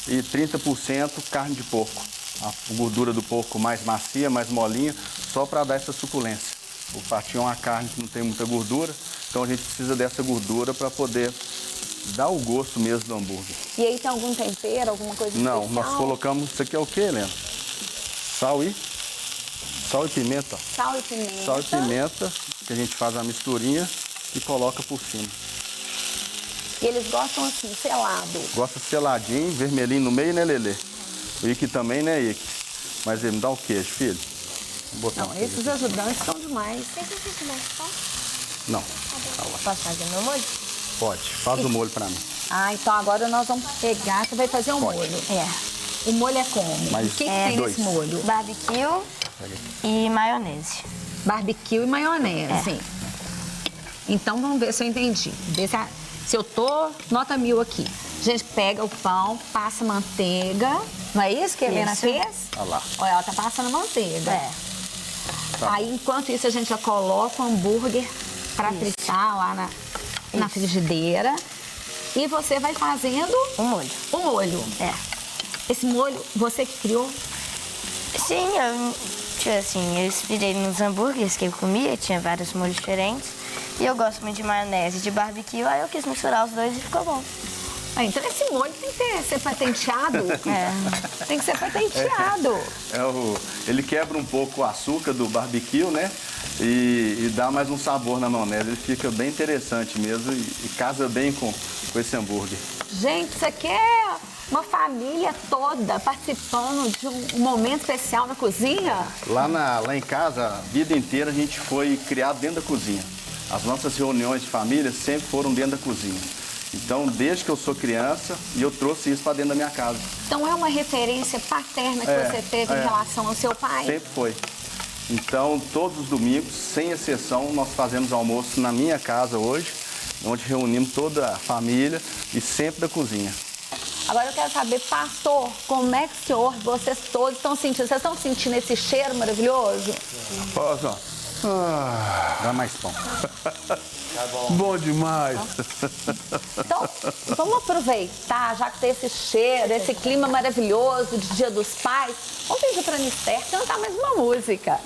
e 30% carne de porco. A gordura do porco mais macia, mais molinha, só para dar essa suculência. O patinho é uma carne que não tem muita gordura, então a gente precisa dessa gordura para poder dar o gosto mesmo do hambúrguer. E aí tem algum tempero, alguma coisa especial? Não, nós colocamos, isso aqui é o que, Helena? Sal e pimenta. Sal e pimenta. Sal e pimenta, que a gente faz a misturinha e coloca por cima. E eles gostam assim, selado. Gosta seladinho, vermelhinho no meio, né, Lelê? O Ike também, né, Ike? Mas ele me dá o queijo, filho? Vou botar Não, esses ajudantes são demais. Não. Posso fazer meu molho? Pode, faz o molho pra mim. Ah, então agora nós vamos pegar, você vai fazer um Pode. molho. O molho é como? Mas O que tem dois. nesse molho? Barbecue e maionese. Barbecue e maionese. Então vamos ver se eu entendi. Ver se eu tô, nota 1000 aqui. A gente pega o pão, passa manteiga. Não é isso que a Helena fez? Olha lá. Olha, ela tá passando manteiga. Aí, enquanto isso, a gente já coloca o hambúrguer para fritar lá na frigideira. E você vai fazendo Um molho. o molho. É. Esse molho, você que criou? Sim, tipo assim, eu inspirei nos hambúrgueres que eu comia, tinha vários molhos diferentes. E eu gosto muito de maionese e de barbecue, aí eu quis misturar os dois e ficou bom. Ah, então esse molho tem que ser patenteado. É. Tem que ser patenteado. Ele quebra um pouco o açúcar do barbecue, né? E dá mais um sabor na maionese. Ele fica bem interessante mesmo e casa bem com esse hambúrguer. Gente, isso aqui é uma família toda participando de um momento especial na cozinha. Lá em casa, a vida inteira a gente foi criado dentro da cozinha. As nossas reuniões de família sempre foram dentro da cozinha. Então, desde que eu sou criança, eu trouxe isso para dentro da minha casa. Então é uma referência paterna que você teve em relação ao seu pai? Sempre foi. Então, todos os domingos, sem exceção, nós fazemos almoço na minha casa hoje, onde reunimos toda a família e sempre da cozinha. Agora eu quero saber, pastor, como é que o senhor, vocês todos estão sentindo? Vocês estão sentindo esse cheiro maravilhoso? Posso? Dá mais pão. Bom demais. Então, vamos aproveitar, já que tem esse cheiro, esse clima maravilhoso de Dia dos Pais, vamos pedir para a Anister cantar mais uma música.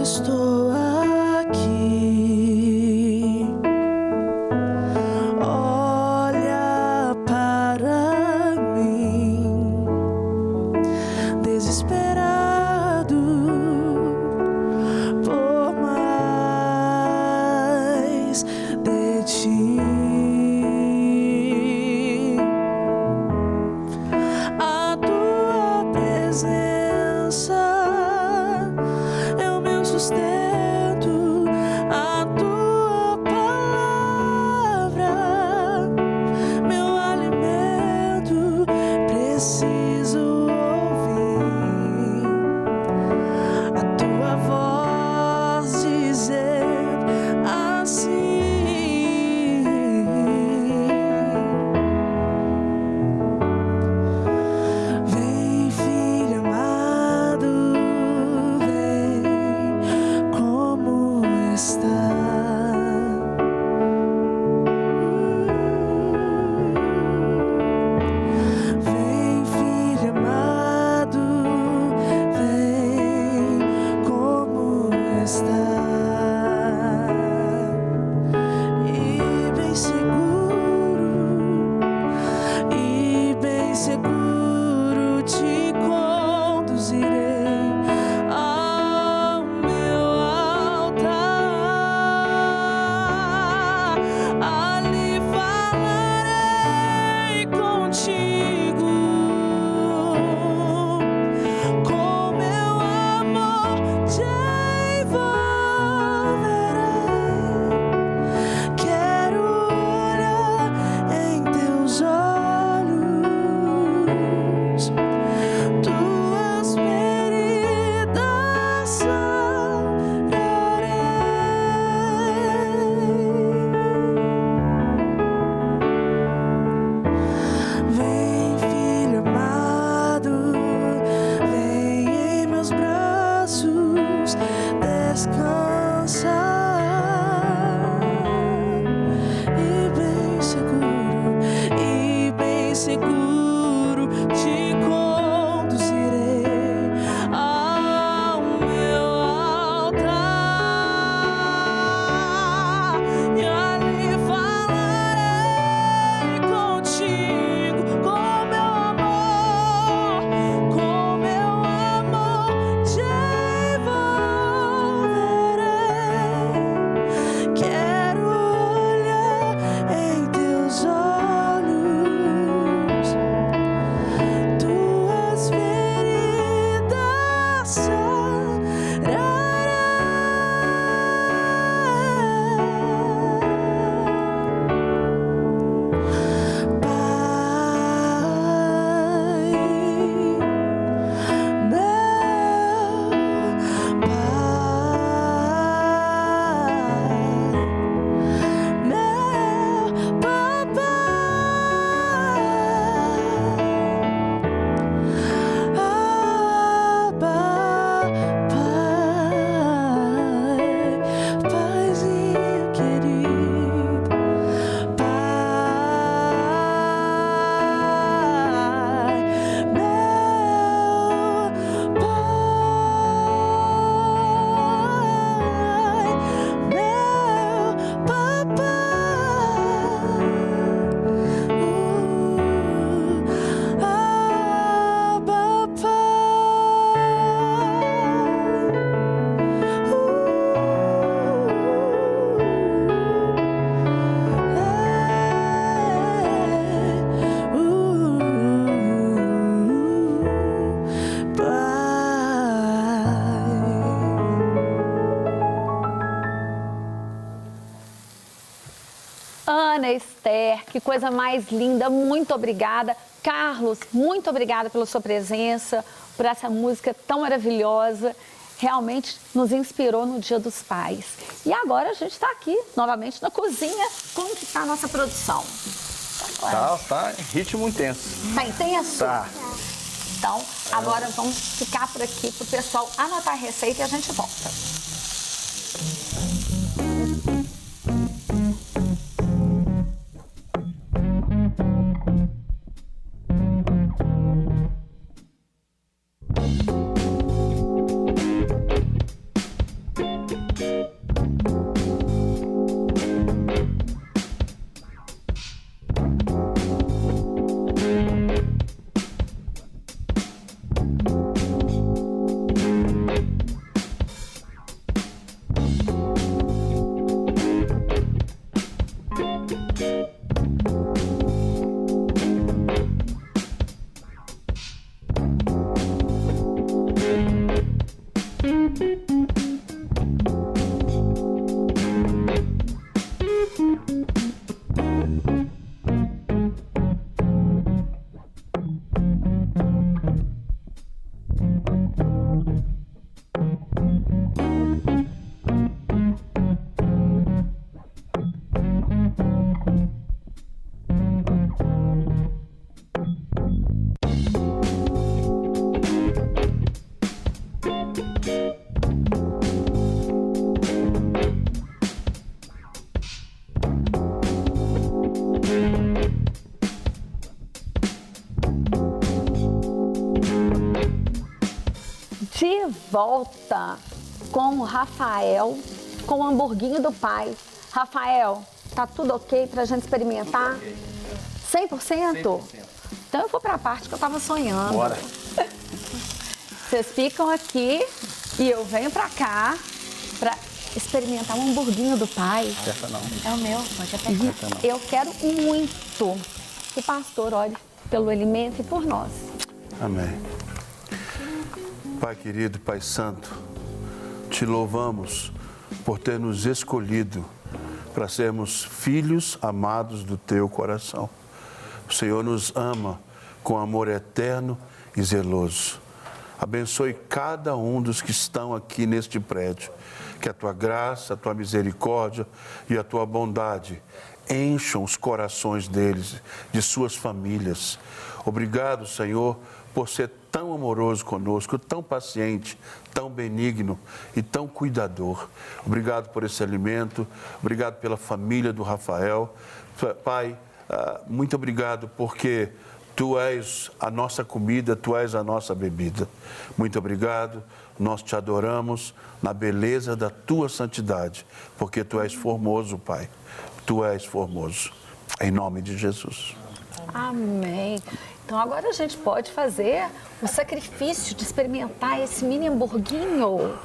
Estou aqui, olha para mim, desesperado por mais de ti. A tua presença sustento, a tua palavra, meu alimento, preciso ouvir a tua voz dizer assim: vem, filho amado, vem, filho. coisa mais linda, muito obrigada. Carlos, muito obrigada pela sua presença, por essa música tão maravilhosa. Realmente nos inspirou no Dia dos Pais. E agora a gente está aqui, novamente, na cozinha. Como que está a nossa produção? Tá em ritmo intenso. Tá intenso? Tá. Então, agora vamos ficar por aqui para o pessoal anotar a receita e a gente volta. De volta com o Rafael, com o hamburguinho do pai. Rafael, tá tudo ok pra gente experimentar? 100%? Então eu vou pra parte que eu tava sonhando. Bora. Vocês ficam aqui e eu venho pra cá pra experimentar o hamburguinho do pai. Aperta não. É o meu, pode apertar. Eu quero muito que o pastor olhe pelo alimento e por nós. Amém. Pai querido, Pai santo, te louvamos por ter nos escolhido para sermos filhos amados do teu coração. O Senhor nos ama com amor eterno e zeloso. Abençoe cada um dos que estão aqui neste prédio. Que a tua graça, a tua misericórdia e a tua bondade encham os corações deles, de suas famílias. Obrigado, Senhor, por ser tão amoroso conosco, tão paciente, tão benigno e tão cuidador. Obrigado por esse alimento, obrigado pela família do Rafael. Pai, muito obrigado porque Tu és a nossa comida, Tu és a nossa bebida. Muito obrigado, nós te adoramos na beleza da Tua santidade, porque Tu és formoso, Pai. Tu és formoso. Em nome de Jesus. Amém. Então agora a gente pode fazer o sacrifício de experimentar esse mini hamburguinho.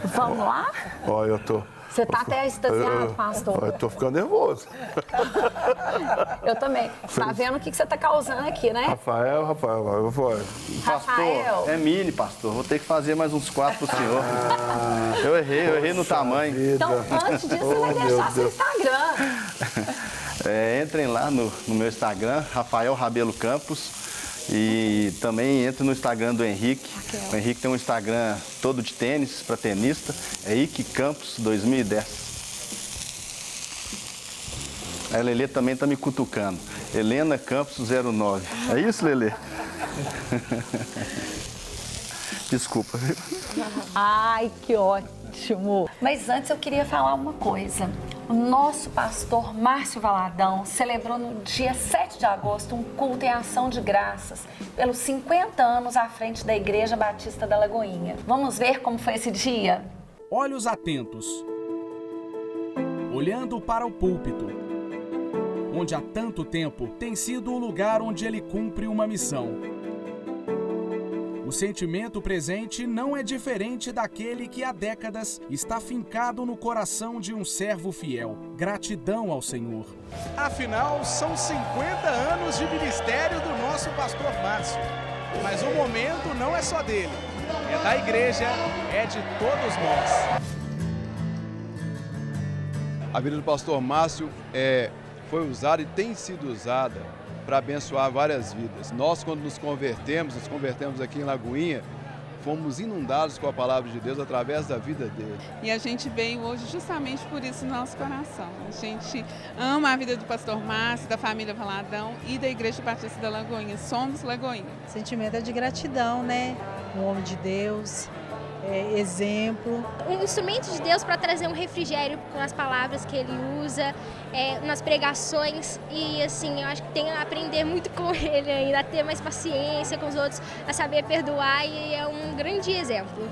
Vamos lá? Ó, eu tô... Você tá até extasiado, pastor. Eu tô ficando nervoso. Eu também. Tá vendo o que você tá causando aqui, né? Rafael, Pastor, Rafael. é mini, pastor. Vou ter que fazer mais uns 4 pro senhor. Eu errei no tamanho. Então, antes disso, você vai deixar seu Instagram. Entrem lá no meu Instagram, Rafael Rabelo Campos. E também entre no Instagram do Henrique. O Henrique tem um Instagram todo de tênis, para tenista. É Henrique Campos 2010. A Lelê também tá me cutucando. Helena Campos 09. É isso, Lelê? Desculpa. Ai, que ótimo. Mas antes eu queria falar uma coisa. O nosso pastor Márcio Valadão celebrou no dia 7 de agosto um culto em ação de graças pelos 50 anos à frente da Igreja Batista da Lagoinha. Vamos ver como foi esse dia? Olhos atentos, olhando para o púlpito, onde há tanto tempo tem sido o lugar onde ele cumpre uma missão. O sentimento presente não é diferente daquele que há décadas está fincado no coração de um servo fiel. Gratidão ao Senhor. Afinal, são 50 anos de ministério do nosso pastor Márcio. Mas o momento não é só dele, é da igreja, é de todos nós. A vida do pastor Márcio é foi usada e tem sido usada para abençoar várias vidas. Nós, quando nos convertemos aqui em Lagoinha, fomos inundados com a palavra de Deus através da vida dele. E a gente veio hoje justamente por isso no nosso coração. A gente ama a vida do pastor Márcio, da família Valadão e da Igreja Batista da Lagoinha. Somos Lagoinha. O sentimento é de gratidão, né? Um homem de Deus, exemplo. Um instrumento de Deus para trazer um refrigério com as palavras que ele usa, nas pregações. E assim, eu acho que tem a aprender muito com ele ainda, a ter mais paciência com os outros, a saber perdoar, e é um grande exemplo.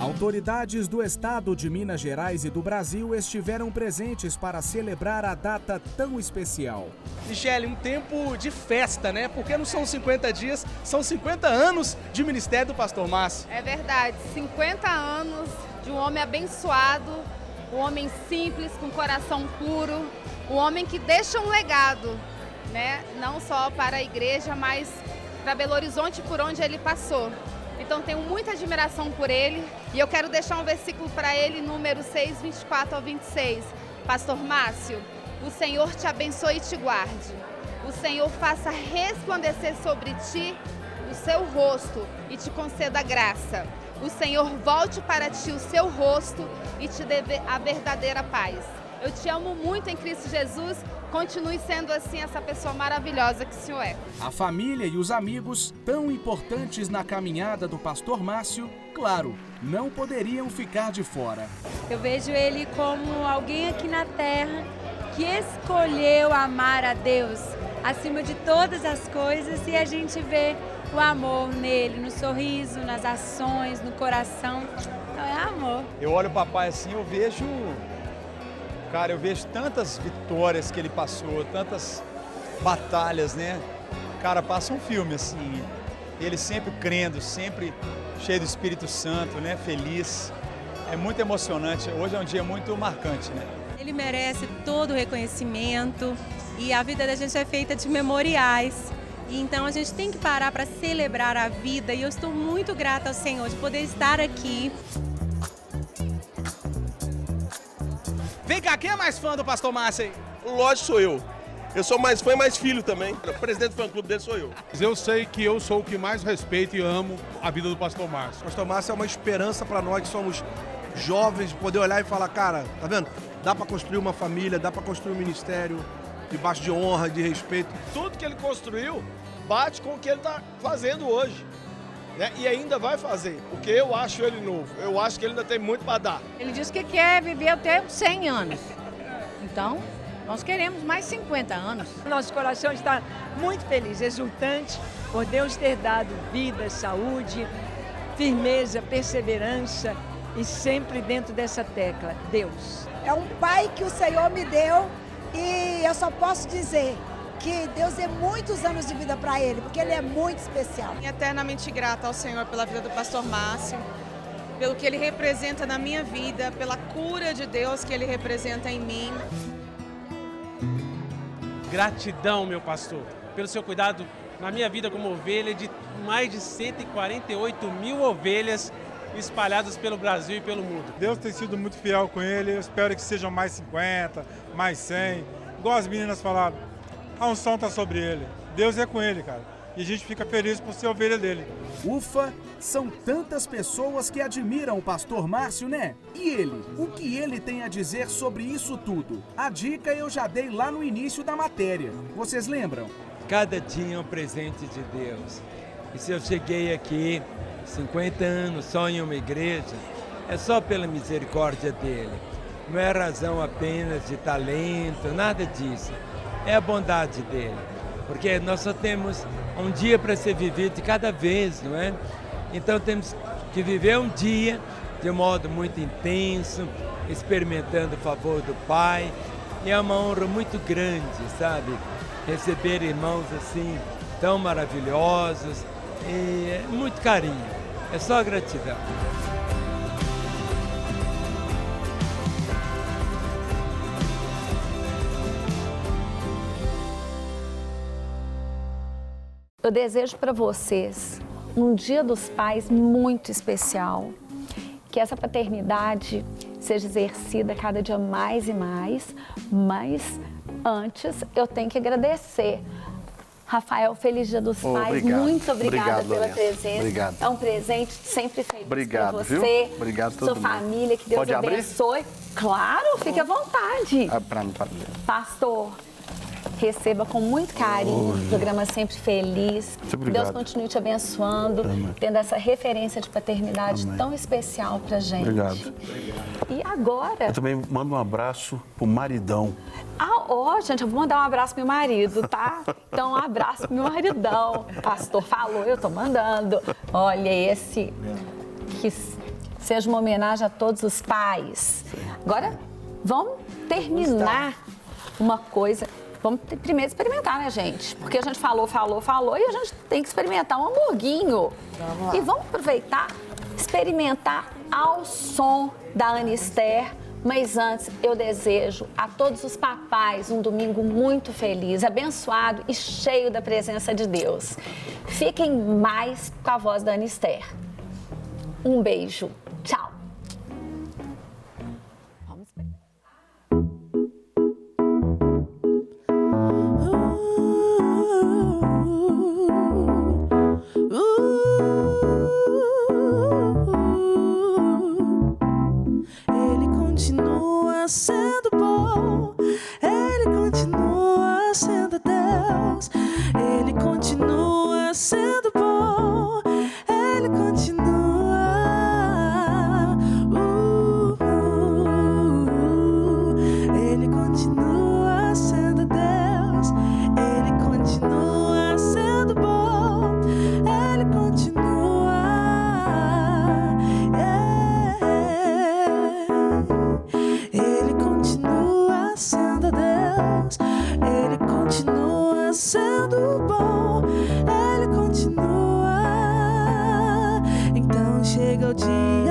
Autoridades do estado de Minas Gerais e do Brasil estiveram presentes para celebrar a data tão especial. Michele, um tempo de festa, né? Porque não são 50 dias, são 50 anos de ministério do pastor Márcio. É verdade, 50 anos de um homem abençoado, um homem simples, com coração puro, um homem que deixa um legado, né? Não só para a igreja, mas para Belo Horizonte, por onde ele passou. Então tenho muita admiração por ele e eu quero deixar um versículo para ele, número 6, 24 ao 26. Pastor Márcio, o Senhor te abençoe e te guarde. O Senhor faça resplandecer sobre ti o seu rosto e te conceda graça. O Senhor volte para ti o seu rosto e te dê a verdadeira paz. Eu te amo muito em Cristo Jesus. Continue sendo assim essa pessoa maravilhosa que o Senhor é. A família e os amigos, tão importantes na caminhada do pastor Márcio, claro, não poderiam ficar de fora. Eu vejo ele como alguém aqui na terra que escolheu amar a Deus acima de todas as coisas, e a gente vê o amor nele, no sorriso, nas ações, no coração. Então é amor. Eu olho o papai assim, eu vejo tantas vitórias que ele passou, tantas batalhas, né? Cara, passa um filme assim, ele sempre crendo, sempre cheio do Espírito Santo, né? Feliz. É muito emocionante. Hoje é um dia muito marcante, né? Ele merece todo o reconhecimento e a vida da gente é feita de memoriais. E então a gente tem que parar para celebrar a vida, e eu estou muito grata ao Senhor de poder estar aqui. Vem cá, quem é mais fã do pastor Márcio aí? Lógico, sou eu. Eu sou mais fã e mais filho também. O presidente do fã-clube dele sou eu. Eu sei que eu sou o que mais respeito e amo a vida do pastor Márcio. O pastor Márcio é uma esperança para nós que somos jovens, poder olhar e falar, cara, tá vendo? Dá para construir uma família, dá para construir um ministério debaixo de honra, de respeito. Tudo que ele construiu bate com o que ele está fazendo hoje. Né? E ainda vai fazer, porque eu acho ele novo, eu acho que ele ainda tem muito para dar. Ele disse que quer viver até 100 anos, então nós queremos mais 50 anos. Nosso coração está muito feliz, exultante por Deus ter dado vida, saúde, firmeza, perseverança e sempre dentro dessa tecla, Deus. É um pai que o Senhor me deu e eu só posso dizer que Deus dê muitos anos de vida para ele, porque ele é muito especial. Eternamente grata ao Senhor pela vida do pastor Márcio, pelo que ele representa na minha vida, pela cura de Deus que ele representa em mim. Gratidão, meu pastor, pelo seu cuidado na minha vida como ovelha, de mais de 148 mil ovelhas espalhadas pelo Brasil e pelo mundo. Deus tem sido muito fiel com ele, eu espero que sejam mais 50, mais 100. Igual as meninas falaram, a unção está sobre ele. Deus é com ele, cara. E a gente fica feliz por ser ovelha dele. Ufa, são tantas pessoas que admiram o pastor Márcio, né? E ele? O que ele tem a dizer sobre isso tudo? A dica eu já dei lá no início da matéria. Vocês lembram? Cada dia é um presente de Deus. E se eu cheguei aqui 50 anos só em uma igreja, é só pela misericórdia dele. Não é razão apenas de talento, nada disso. É a bondade dele, porque nós só temos um dia para ser vivido de cada vez, não é? Então temos que viver um dia de modo muito intenso, experimentando o favor do Pai, e é uma honra muito grande, sabe? Receber irmãos assim, tão maravilhosos, e é muito carinho, é só gratidão. Eu desejo para vocês um Dia dos Pais muito especial, que essa paternidade seja exercida cada dia mais e mais, mas antes eu tenho que agradecer. Rafael, feliz Dia dos Pais. Obrigado. Muito obrigada pela Lorença. presença. Obrigado. É um presente sempre feliz Obrigado, para viu? você. Obrigado a todo sua mundo. família, que Deus Pode abrir? abençoe. Claro, fique à vontade. Para mim. Pastor, receba com muito carinho o programa Sempre Feliz. Muito obrigado. Deus continue te abençoando, Amém. tendo essa referência de paternidade Amém. tão especial pra gente. Obrigado. E agora? Eu também mando um abraço pro maridão. Gente, eu vou mandar um abraço pro meu marido, tá? Então, um abraço pro meu maridão. O pastor falou, eu tô mandando. Olha, esse que seja uma homenagem a todos os pais. Agora, vamos terminar uma coisa. Vamos primeiro experimentar, né, gente? Porque a gente falou e a gente tem que experimentar um hamburguinho. Vamos lá. E vamos aproveitar, experimentar ao som da Anister. Mas antes, eu desejo a todos os papais um domingo muito feliz, abençoado e cheio da presença de Deus. Fiquem mais com a voz da Anister. Um beijo. Tchau. Ele continua sendo bom, Ele continua sendo Deus, Ele continua sendo bom, Ele continua. Ele continua sendo Deus, Ele continua sendo bom, Ele continua. Ele continua sendo Deus, Ele continua sendo bom, Ele continua. Então chega o dia